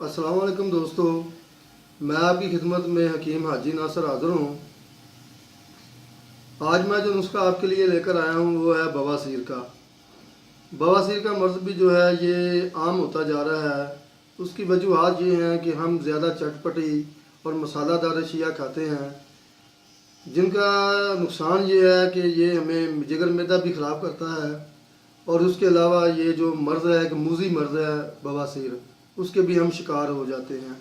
अस्सलाम वालेकुम दोस्तों, मैं आपकी खिदमत में हकीम हाजी नासर हाज़िर हूँ। आज मैं जो नुस्खा आपके लिए लेकर आया हूँ वो है बवासीर का। बवासीर का मर्ज़ भी जो है ये आम होता जा रहा है। उसकी वजूहात ये हैं कि हम ज़्यादा चटपटी और मसालादार अशिया खाते हैं, जिनका नुकसान ये है कि ये हमें जिगर मैदा भी ख़राब करता है। और उसके अलावा ये जो मर्ज़ है, एक मूज़ी मर्ज़ है बवासीर, उसके भी हम शिकार हो जाते हैं।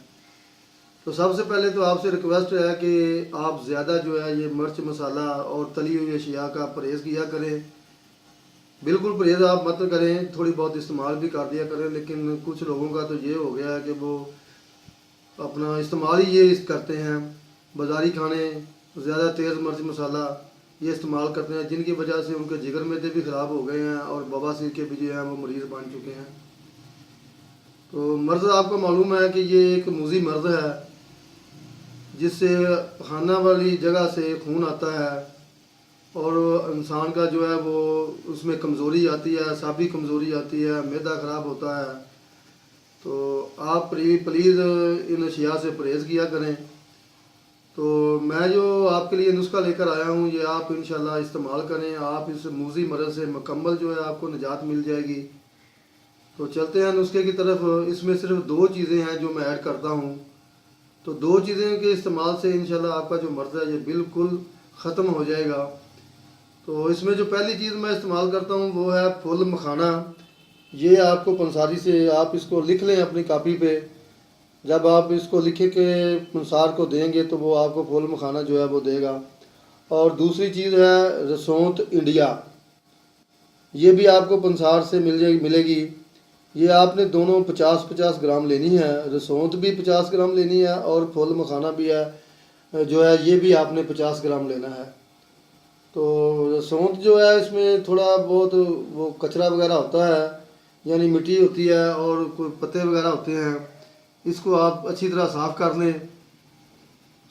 तो सबसे पहले तो आपसे रिक्वेस्ट है कि आप ज़्यादा जो है ये मिर्च मसाला और तली हुई अशिया का परहेज़ किया करें। बिल्कुल परहेज़ आप मत करें, थोड़ी बहुत इस्तेमाल भी कर दिया करें, लेकिन कुछ लोगों का तो ये हो गया है कि वो अपना इस्तेमाल ही ये करते हैं, बाज़ारी खाने ज़्यादा तेज़ मिर्च मसाला ये इस्तेमाल करते हैं, जिनकी वजह से उनके जिगर मैदे भी ख़राब हो गए हैं और बवासीर के भी जो हैं वो मरीज़ बन चुके हैं। तो मर्ज़ आपको मालूम है कि ये एक मूज़ी मर्ज़ है, जिससे खाना वाली जगह से खून आता है और इंसान का जो है वो उसमें कमज़ोरी आती है, असाबी कमज़ोरी आती है, मैदा ख़राब होता है। तो आप प्लीज़ इन अशिया से परहेज़ किया करें। तो मैं जो आपके लिए नुस्खा लेकर आया हूँ ये आप इंशाल्लाह इस्तेमाल करें। आप इस मूज़ी मर्ज़ से मुकम्मल जो है आपको निजात मिल जाएगी। तो चलते हैं नुस्खे की तरफ। इसमें सिर्फ दो चीज़ें हैं जो मैं ऐड करता हूँ। तो दो चीज़ें के इस्तेमाल से इंशाल्लाह आपका जो मर्ज़ है ये बिल्कुल ख़त्म हो जाएगा। तो इसमें जो पहली चीज़ मैं इस्तेमाल करता हूँ वो है फुल मखाना। ये आपको पंसारी से आप इसको लिख लें अपनी कापी पे। जब आप इसको लिखे के पंसार को देंगे तो वो आपको फुल मखाना जो है वो देगा। और दूसरी चीज़ है रसौंत इंडिया, ये भी आपको पंसार से मिलेगी। ये आपने दोनों 50-50 ग्राम लेनी है। रसौंत भी 50 ग्राम लेनी है और फुल मखाना भी है जो है ये भी आपने 50 ग्राम लेना है। तो रसौंत जो है इसमें थोड़ा बहुत वो कचरा वगैरह होता है, यानी मिट्टी होती है और कोई पत्ते वगैरह होते हैं। इसको आप अच्छी तरह साफ़ कर लें।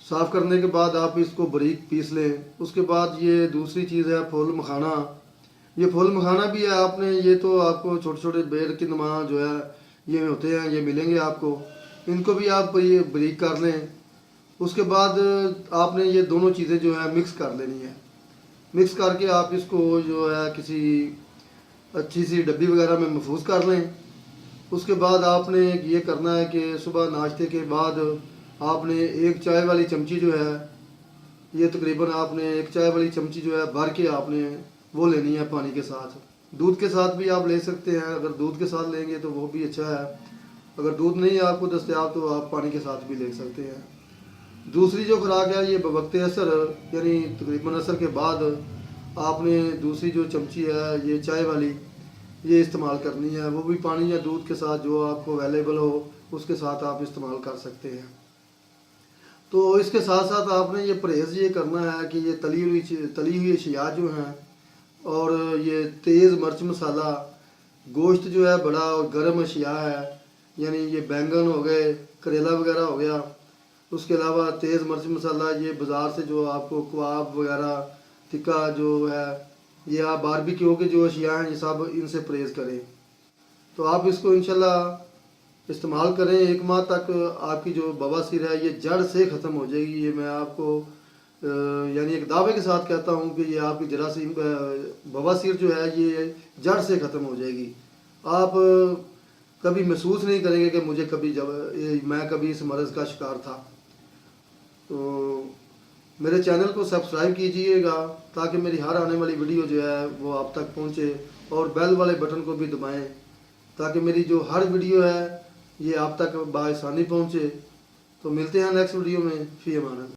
साफ़ करने के बाद आप इसको बारीक पीस लें। उसके बाद ये दूसरी चीज़ है फुल मखाना। ये फुल मखाना भी है आपने, ये तो आपको छोटे छोटे बेर की नुमा जो है ये होते हैं, ये मिलेंगे आपको। इनको भी आप ये बारीक कर लें। उसके बाद आपने ये दोनों चीज़ें जो है मिक्स कर लेनी है। मिक्स करके आप इसको जो है किसी अच्छी सी डब्बी वगैरह में महफूज कर लें। उसके बाद आपने ये करना है कि सुबह नाश्ते के बाद आपने एक चाय वाली चमची जो है, ये तकरीबन आपने एक चाय वाली चमची जो है भर के आपने वो लेनी है पानी के साथ। दूध के साथ भी आप ले सकते हैं, अगर दूध के साथ लेंगे तो वो भी अच्छा है। अगर दूध नहीं है आपको दस्तयाब तो आप पानी के साथ भी ले सकते हैं। दूसरी जो खुराक है ये बवक्त असर, यानी तकरीबन असर के बाद आपने दूसरी जो चमची है ये चाय वाली ये इस्तेमाल करनी है। वो भी पानी या दूध के साथ जो आपको अवेलेबल हो उसके साथ आप इस्तेमाल कर सकते हैं। तो इसके साथ साथ आपने ये परहेज़ ये करना है कि ये तली हुई अशिया जो हैं और ये तेज़ मिर्च मसाला, गोश्त जो है बड़ा और गर्म अशिया है, यानी ये बैंगन हो गए, करेला वगैरह हो गया। उसके अलावा तेज़ मिर्च मसाला ये बाज़ार से जो आपको कबाब वगैरह टिक्का जो है, ये आप बारबेक्यू के जो अशिया हैं ये सब इनसे परहेज़ करें। तो आप इसको इंशाल्लाह इस्तेमाल करें। 1 माह तक आपकी जो बवासीर है ये जड़ से ख़त्म हो जाएगी। ये मैं आपको यानी एक दावे के साथ कहता हूँ कि ये आपकी जरासीम बवासीर जो है ये जड़ से ख़त्म हो जाएगी। आप कभी महसूस नहीं करेंगे कि मुझे कभी मैं कभी इस मर्ज़ का शिकार था। तो मेरे चैनल को सब्सक्राइब कीजिएगा ताकि मेरी हर आने वाली वीडियो जो है वो आप तक पहुँचे, और बेल वाले बटन को भी दबाएं ताकि मेरी जो हर वीडियो है ये आप तक बाआसानी पहुँचे। तो मिलते हैं नेक्स्ट वीडियो में। फ़ी अमान।